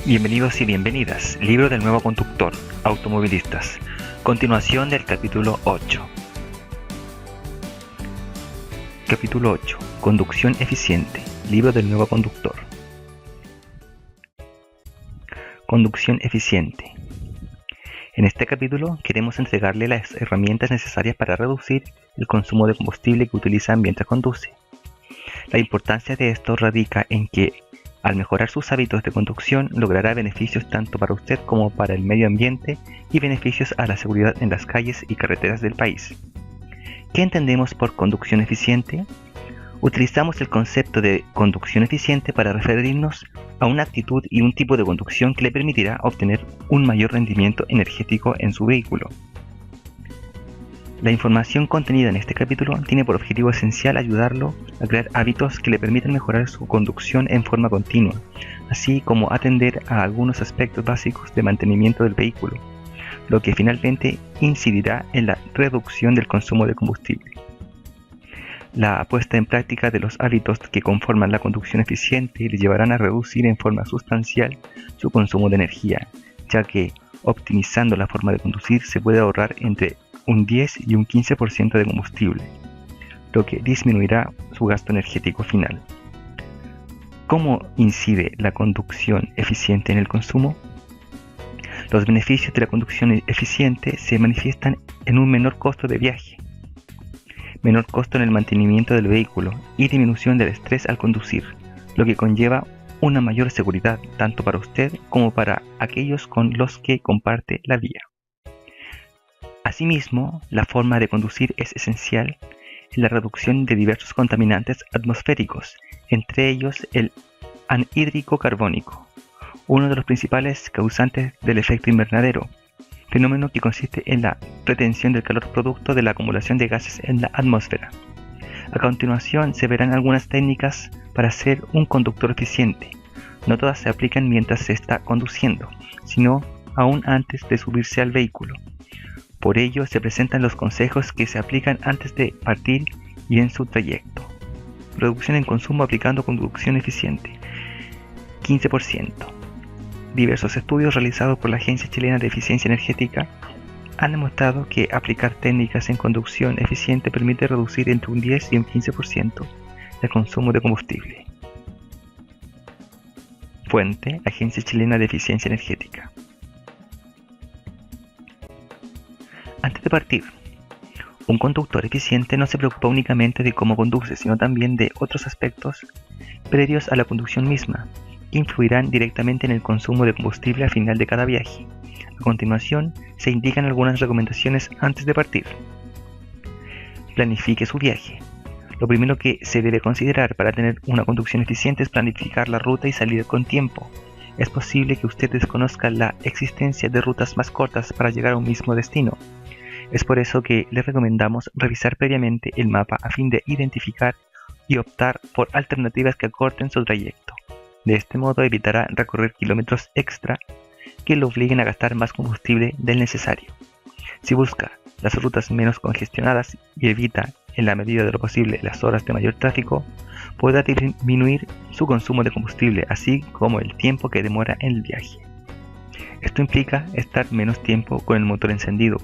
Bienvenidos y bienvenidas, libro del nuevo conductor, automovilistas, continuación del capítulo 8. Capítulo 8, conducción eficiente, libro del nuevo conductor. Conducción eficiente. En este capítulo queremos entregarle las herramientas necesarias para reducir el consumo de combustible que utilizan mientras conduce. La importancia de esto radica en que al mejorar sus hábitos de conducción, logrará beneficios tanto para usted como para el medio ambiente y beneficios a la seguridad en las calles y carreteras del país. ¿Qué entendemos por conducción eficiente? Utilizamos el concepto de conducción eficiente para referirnos a una actitud y un tipo de conducción que le permitirá obtener un mayor rendimiento energético en su vehículo. La información contenida en este capítulo tiene por objetivo esencial ayudarlo a crear hábitos que le permitan mejorar su conducción en forma continua, así como atender a algunos aspectos básicos de mantenimiento del vehículo, lo que finalmente incidirá en la reducción del consumo de combustible. La puesta en práctica de los hábitos que conforman la conducción eficiente le llevarán a reducir en forma sustancial su consumo de energía, ya que optimizando la forma de conducir se puede ahorrar entre un 10 y un 15% de combustible, lo que disminuirá su gasto energético final. ¿Cómo incide la conducción eficiente en el consumo? Los beneficios de la conducción eficiente se manifiestan en un menor costo de viaje, menor costo en el mantenimiento del vehículo y disminución del estrés al conducir, lo que conlleva una mayor seguridad tanto para usted como para aquellos con los que comparte la vía. Asimismo, la forma de conducir es esencial en la reducción de diversos contaminantes atmosféricos, entre ellos el anhídrico carbónico, uno de los principales causantes del efecto invernadero, fenómeno que consiste en la retención del calor producto de la acumulación de gases en la atmósfera. A continuación se verán algunas técnicas para ser un conductor eficiente. No todas se aplican mientras se está conduciendo, sino aún antes de subirse al vehículo. Por ello se presentan los consejos que se aplican antes de partir y en su trayecto. Reducción en consumo aplicando conducción eficiente. 15%. Diversos estudios realizados por la Agencia Chilena de Eficiencia Energética han demostrado que aplicar técnicas en conducción eficiente permite reducir entre un 10 y un 15% el consumo de combustible. Fuente: Agencia Chilena de Eficiencia Energética. Antes de partir, un conductor eficiente no se preocupa únicamente de cómo conduce, sino también de otros aspectos previos a la conducción misma, que influirán directamente en el consumo de combustible al final de cada viaje. A continuación, se indican algunas recomendaciones antes de partir. Planifique su viaje. Lo primero que se debe considerar para tener una conducción eficiente es planificar la ruta y salir con tiempo. Es posible que usted desconozca la existencia de rutas más cortas para llegar a un mismo destino. Es por eso que le recomendamos revisar previamente el mapa a fin de identificar y optar por alternativas que acorten su trayecto. De este modo evitará recorrer kilómetros extra que lo obliguen a gastar más combustible del necesario. Si busca las rutas menos congestionadas y evita en la medida de lo posible las horas de mayor tráfico, podrá disminuir su consumo de combustible, así como el tiempo que demora en el viaje. Esto implica estar menos tiempo con el motor encendido,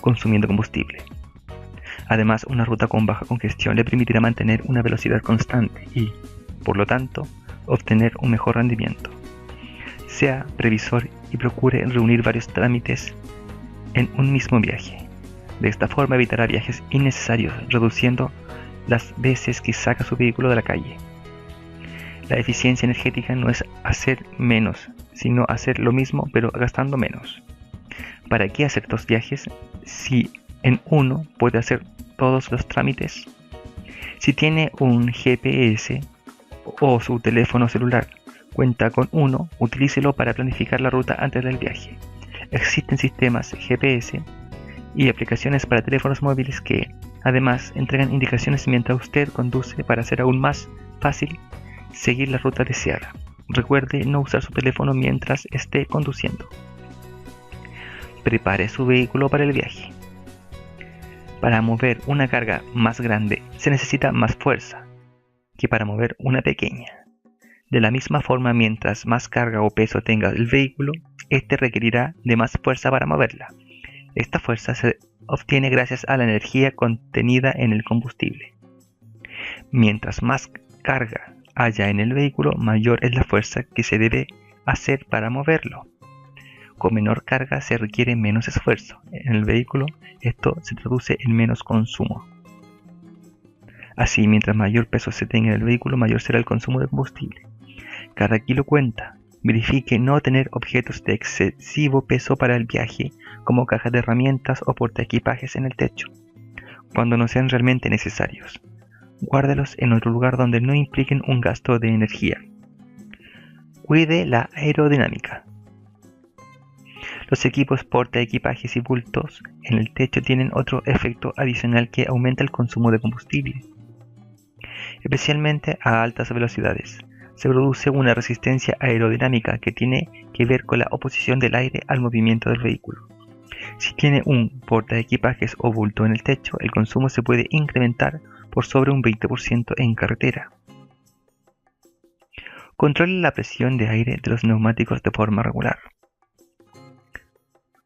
consumiendo combustible. Además, una ruta con baja congestión le permitirá mantener una velocidad constante y, por lo tanto, obtener un mejor rendimiento. Sea previsor y procure reunir varios trámites en un mismo viaje. De esta forma evitará viajes innecesarios, reduciendo las veces que saca su vehículo de la calle. La eficiencia energética no es hacer menos, sino hacer lo mismo pero gastando menos. ¿Para qué hacer dos viajes si en uno puede hacer todos los trámites? Si tiene un GPS o su teléfono celular cuenta con uno, utilícelo para planificar la ruta antes del viaje. Existen sistemas GPS y aplicaciones para teléfonos móviles que, además, entregan indicaciones mientras usted conduce para hacer aún más fácil seguir la ruta deseada. Recuerde no usar su teléfono mientras esté conduciendo. Prepare su vehículo para el viaje. Para mover una carga más grande se necesita más fuerza que para mover una pequeña. De la misma forma, mientras más carga o peso tenga el vehículo, este requerirá de más fuerza para moverla. Esta fuerza se obtiene gracias a la energía contenida en el combustible. Mientras más carga haya en el vehículo, mayor es la fuerza que se debe hacer para moverlo. Con menor carga se requiere menos esfuerzo en el vehículo, esto se traduce en menos consumo. Así, mientras mayor peso se tenga en el vehículo, mayor será el consumo de combustible. Cada kilo cuenta. Verifique no tener objetos de excesivo peso para el viaje, como cajas de herramientas o portaequipajes en el techo, cuando no sean realmente necesarios. Guárdelos en otro lugar donde no impliquen un gasto de energía. Cuide la aerodinámica. Los equipos portaequipajes y bultos en el techo tienen otro efecto adicional que aumenta el consumo de combustible, especialmente a altas velocidades. Se produce una resistencia aerodinámica que tiene que ver con la oposición del aire al movimiento del vehículo. Si tiene un portaequipajes o bulto en el techo, el consumo se puede incrementar por sobre un 20% en carretera. Controle la presión de aire de los neumáticos de forma regular.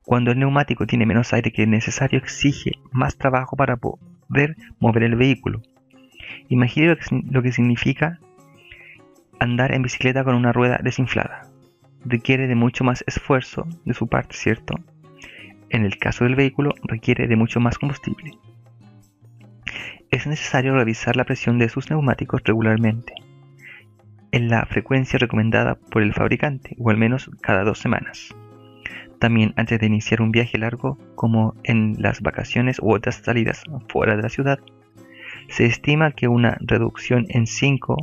Cuando el neumático tiene menos aire que el necesario, exige más trabajo para poder mover el vehículo. Imagine lo que significa andar en bicicleta con una rueda desinflada. Requiere de mucho más esfuerzo de su parte, ¿cierto? En el caso del vehículo, requiere de mucho más combustible. Es necesario revisar la presión de sus neumáticos regularmente, en la frecuencia recomendada por el fabricante, o al menos cada 2 semanas. También antes de iniciar un viaje largo, como en las vacaciones u otras salidas fuera de la ciudad, se estima que una reducción en 5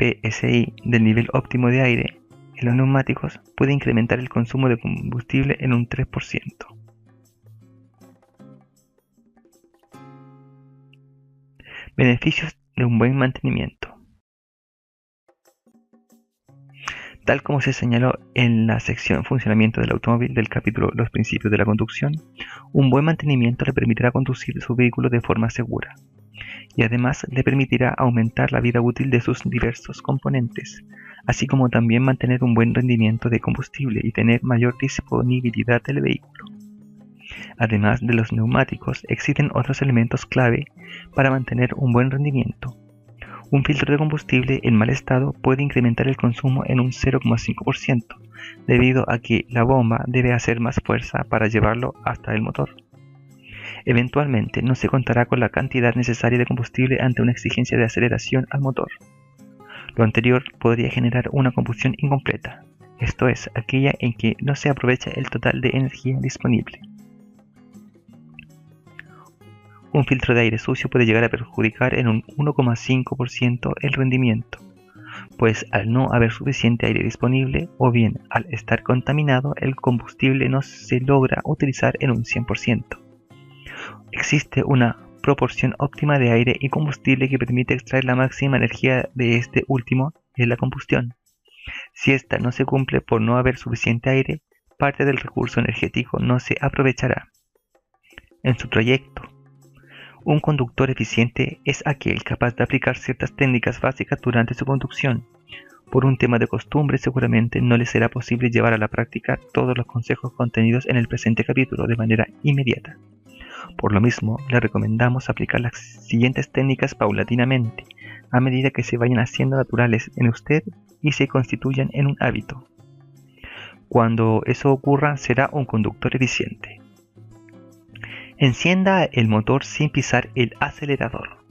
PSI del nivel óptimo de aire en los neumáticos puede incrementar el consumo de combustible en un 3%. Beneficios de un buen mantenimiento. Tal como se señaló en la sección Funcionamiento del automóvil del capítulo Los principios de la conducción, un buen mantenimiento le permitirá conducir su vehículo de forma segura y además le permitirá aumentar la vida útil de sus diversos componentes, así como también mantener un buen rendimiento de combustible y tener mayor disponibilidad del vehículo. Además de los neumáticos, existen otros elementos clave para mantener un buen rendimiento. Un filtro de combustible en mal estado puede incrementar el consumo en un 0,5%, debido a que la bomba debe hacer más fuerza para llevarlo hasta el motor. Eventualmente no se contará con la cantidad necesaria de combustible ante una exigencia de aceleración al motor. Lo anterior podría generar una combustión incompleta, esto es, aquella en que no se aprovecha el total de energía disponible. Un filtro de aire sucio puede llegar a perjudicar en un 1,5% el rendimiento, pues al no haber suficiente aire disponible o bien al estar contaminado, el combustible no se logra utilizar en un 100%. Existe una proporción óptima de aire y combustible que permite extraer la máxima energía de este último en la combustión. Si esta no se cumple por no haber suficiente aire, parte del recurso energético no se aprovechará. En su trayecto, un conductor eficiente es aquel capaz de aplicar ciertas técnicas básicas durante su conducción. Por un tema de costumbre, seguramente no le será posible llevar a la práctica todos los consejos contenidos en el presente capítulo de manera inmediata. Por lo mismo, le recomendamos aplicar las siguientes técnicas paulatinamente, a medida que se vayan haciendo naturales en usted y se constituyan en un hábito. Cuando eso ocurra, será un conductor eficiente. Encienda el motor sin pisar el acelerador.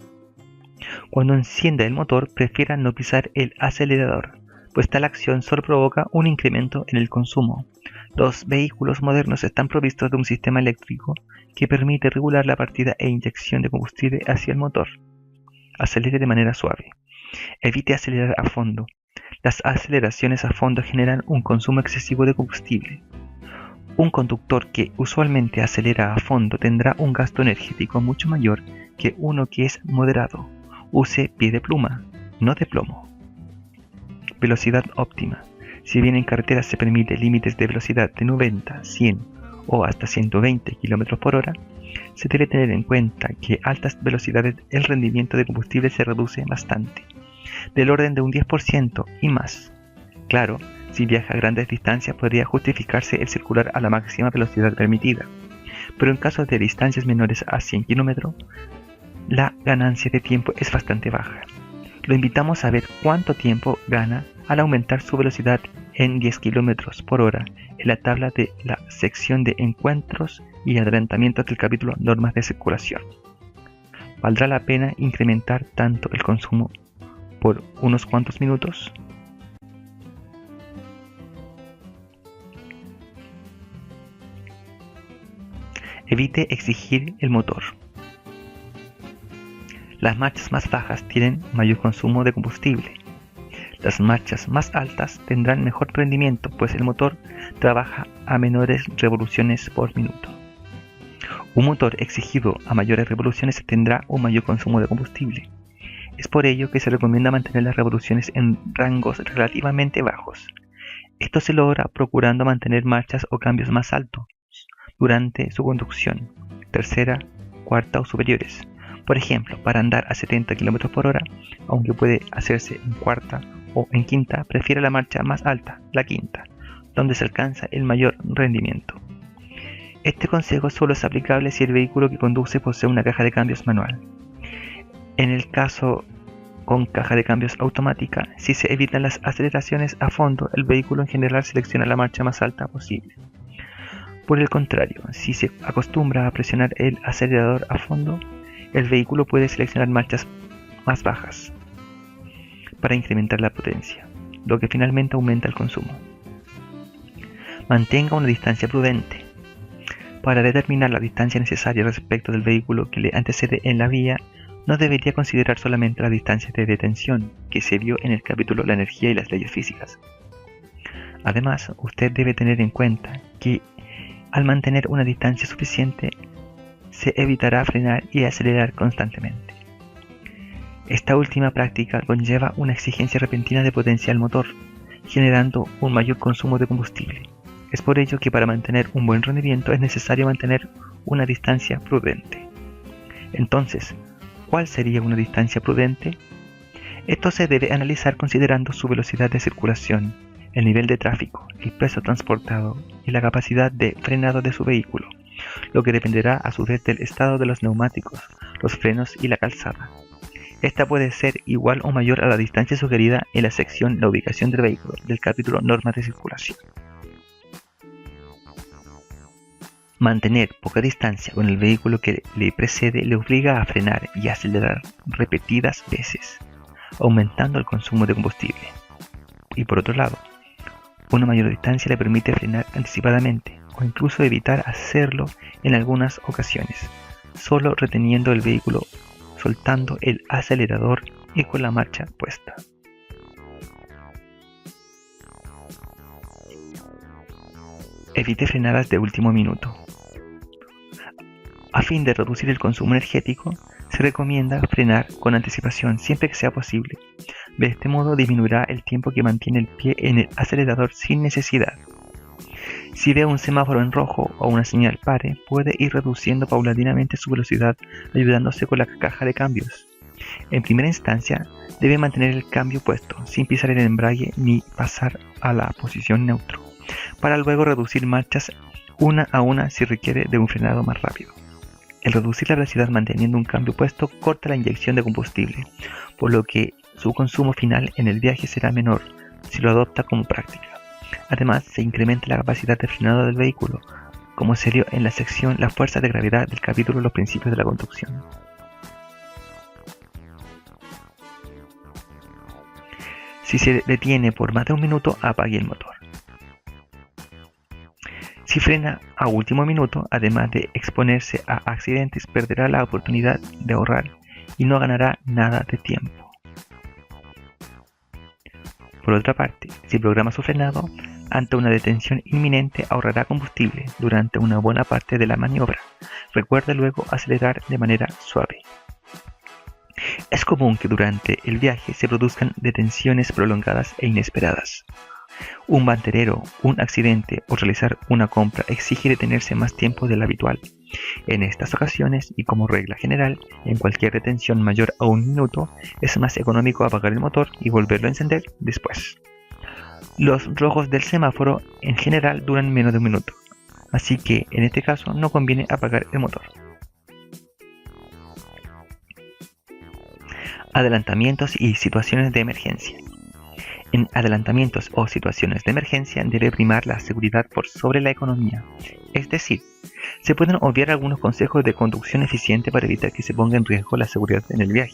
Cuando encienda el motor, prefiera no pisar el acelerador, pues tal acción solo provoca un incremento en el consumo. Los vehículos modernos están provistos de un sistema eléctrico que permite regular la partida e inyección de combustible hacia el motor. Acelere de manera suave. Evite acelerar a fondo. Las aceleraciones a fondo generan un consumo excesivo de combustible. Un conductor que usualmente acelera a fondo tendrá un gasto energético mucho mayor que uno que es moderado. Use pie de pluma, no de plomo. Velocidad óptima. Si bien en carretera se permite límites de velocidad de 90, 100 o hasta 120 km por hora, se debe tener en cuenta que a altas velocidades el rendimiento de combustible se reduce bastante. del orden de un 10% y más. Claro, si viaja a grandes distancias podría justificarse el circular a la máxima velocidad permitida, pero en casos de distancias menores a 100 km, la ganancia de tiempo es bastante baja. Lo invitamos a ver cuánto tiempo gana al aumentar su velocidad en 10 km por hora en la tabla de la sección de encuentros y adelantamientos del capítulo Normas de Circulación. ¿Valdrá la pena incrementar tanto el consumo por unos cuantos minutos? Evite exigir el motor. Las marchas más bajas tienen mayor consumo de combustible. Las marchas más altas tendrán mejor rendimiento, pues el motor trabaja a menores revoluciones por minuto. Un motor exigido a mayores revoluciones tendrá un mayor consumo de combustible. Es por ello que se recomienda mantener las revoluciones en rangos relativamente bajos. Esto se logra procurando mantener marchas o cambios más altos durante su conducción, tercera, cuarta o superiores. Por ejemplo, para andar a 70 km por hora, aunque puede hacerse en cuarta o en quinta, prefiere la marcha más alta, la quinta, donde se alcanza el mayor rendimiento. Este consejo solo es aplicable si el vehículo que conduce posee una caja de cambios manual. En el caso con caja de cambios automática, si se evitan las aceleraciones a fondo, el vehículo en general selecciona la marcha más alta posible. Por el contrario, si se acostumbra a presionar el acelerador a fondo, el vehículo puede seleccionar marchas más bajas para incrementar la potencia, lo que finalmente aumenta el consumo. Mantenga una distancia prudente. Para determinar la distancia necesaria respecto del vehículo que le antecede en la vía, no debería considerar solamente la distancia de detención que se vio en el capítulo La energía y las leyes físicas. Además, usted debe tener en cuenta que al mantener una distancia suficiente, se evitará frenar y acelerar constantemente. Esta última práctica conlleva una exigencia repentina de potencia al motor, generando un mayor consumo de combustible. Es por ello que para mantener un buen rendimiento es necesario mantener una distancia prudente. Entonces, ¿cuál sería una distancia prudente? Esto se debe analizar considerando su velocidad de circulación, el nivel de tráfico, el peso transportado y la capacidad de frenado de su vehículo, lo que dependerá a su vez del estado de los neumáticos, los frenos y la calzada. Esta puede ser igual o mayor a la distancia sugerida en la sección La ubicación del vehículo del capítulo Normas de Circulación. Mantener poca distancia con el vehículo que le precede le obliga a frenar y acelerar repetidas veces, aumentando el consumo de combustible. Y por otro lado, una mayor distancia le permite frenar anticipadamente o incluso evitar hacerlo en algunas ocasiones, solo reteniendo el vehículo, soltando el acelerador y con la marcha puesta. Evite frenadas de último minuto. A fin de reducir el consumo energético, se recomienda frenar con anticipación siempre que sea posible. De este modo disminuirá el tiempo que mantiene el pie en el acelerador sin necesidad. Si ve un semáforo en rojo o una señal pare, puede ir reduciendo paulatinamente su velocidad ayudándose con la caja de cambios. En primera instancia, debe mantener el cambio puesto, sin pisar el embrague ni pasar a la posición neutro, para luego reducir marchas una a una si requiere de un frenado más rápido. El reducir la velocidad manteniendo un cambio puesto corta la inyección de combustible, por lo que su consumo final en el viaje será menor si lo adopta como práctica. Además, se incrementa la capacidad de frenado del vehículo, como se vio en la sección La fuerza de gravedad del capítulo Los principios de la conducción. Si se detiene por más de un minuto, apague el motor. Si frena a último minuto, además de exponerse a accidentes, perderá la oportunidad de ahorrar y no ganará nada de tiempo. Por otra parte, si programa su frenado, ante una detención inminente ahorrará combustible durante una buena parte de la maniobra. Recuerde luego acelerar de manera suave. Es común que durante el viaje se produzcan detenciones prolongadas e inesperadas. Un banderero, un accidente o realizar una compra exige detenerse más tiempo del habitual. En estas ocasiones, y como regla general, en cualquier detención mayor a 1 minuto, es más económico apagar el motor y volverlo a encender después. Los rojos del semáforo en general duran menos de 1 minuto, así que en este caso no conviene apagar el motor. Adelantamientos y situaciones de emergencia. En adelantamientos o situaciones de emergencia debe primar la seguridad por sobre la economía. Es decir, se pueden obviar algunos consejos de conducción eficiente para evitar que se ponga en riesgo la seguridad en el viaje.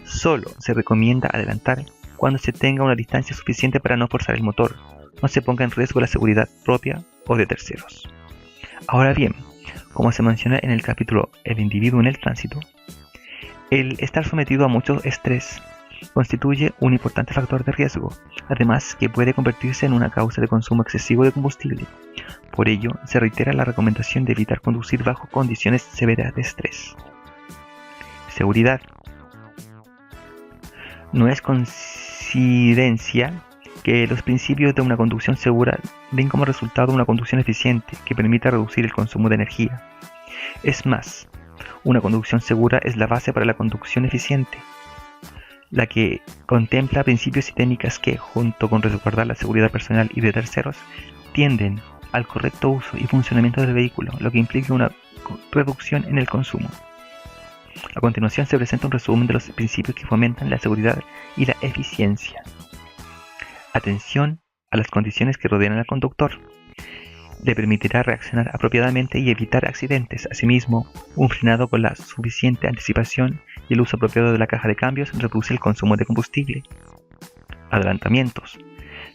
Solo se recomienda adelantar cuando se tenga una distancia suficiente para no forzar el motor, no se ponga en riesgo la seguridad propia o de terceros. Ahora bien, como se menciona en el capítulo El individuo en el tránsito, el estar sometido a mucho estrés constituye un importante factor de riesgo, además que puede convertirse en una causa de consumo excesivo de combustible. Por ello, se reitera la recomendación de evitar conducir bajo condiciones severas de estrés. Seguridad. No es coincidencia que los principios de una conducción segura den como resultado una conducción eficiente que permita reducir el consumo de energía. Es más, una conducción segura es la base para la conducción eficiente, la que contempla principios y técnicas que, junto con resguardar la seguridad personal y de terceros, tienden al correcto uso y funcionamiento del vehículo, lo que implica una reducción en el consumo. A continuación se presenta un resumen de los principios que fomentan la seguridad y la eficiencia. Atención a las condiciones que rodean al conductor. Le permitirá reaccionar apropiadamente y evitar accidentes. Asimismo, un frenado con la suficiente anticipación y el uso apropiado de la caja de cambios reduce el consumo de combustible. Adelantamientos.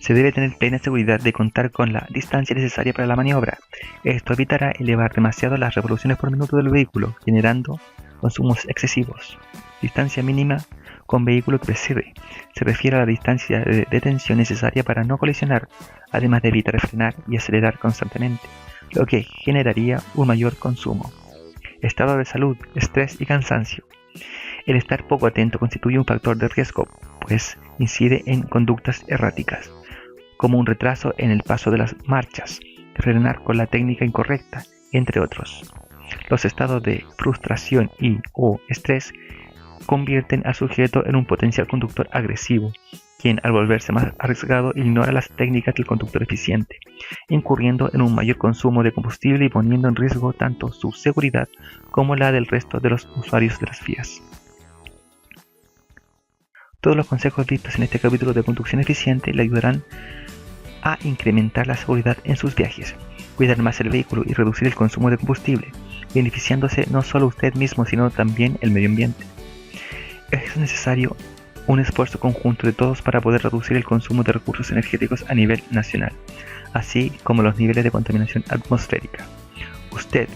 Se debe tener plena seguridad de contar con la distancia necesaria para la maniobra. Esto evitará elevar demasiado las revoluciones por minuto del vehículo, generando consumos excesivos. Distancia mínima con vehículo que precede. Se refiere a la distancia de detención necesaria para no colisionar, además de evitar frenar y acelerar constantemente, lo que generaría un mayor consumo. Estado de salud, estrés y cansancio. El estar poco atento constituye un factor de riesgo, pues incide en conductas erráticas, como un retraso en el paso de las marchas, frenar con la técnica incorrecta, entre otros. Los estados de frustración y/o estrés convierten al sujeto en un potencial conductor agresivo, quien al volverse más arriesgado ignora las técnicas del conductor eficiente, incurriendo en un mayor consumo de combustible y poniendo en riesgo tanto su seguridad como la del resto de los usuarios de las vías. Todos los consejos vistos en este capítulo de conducción eficiente le ayudarán a incrementar la seguridad en sus viajes, cuidar más el vehículo y reducir el consumo de combustible, beneficiándose no solo usted mismo sino también el medio ambiente. Es necesario un esfuerzo conjunto de todos para poder reducir el consumo de recursos energéticos a nivel nacional, así como los niveles de contaminación atmosférica. Usted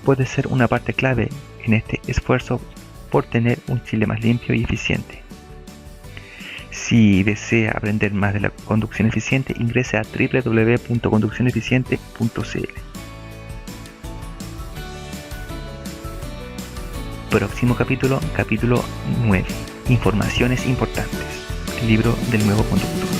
puede ser una parte clave en este esfuerzo por tener un Chile más limpio y eficiente. Si desea aprender más de la conducción eficiente, ingrese a www.conduccioneficiente.cl. Próximo capítulo 9. Informaciones importantes. El libro del nuevo conductor.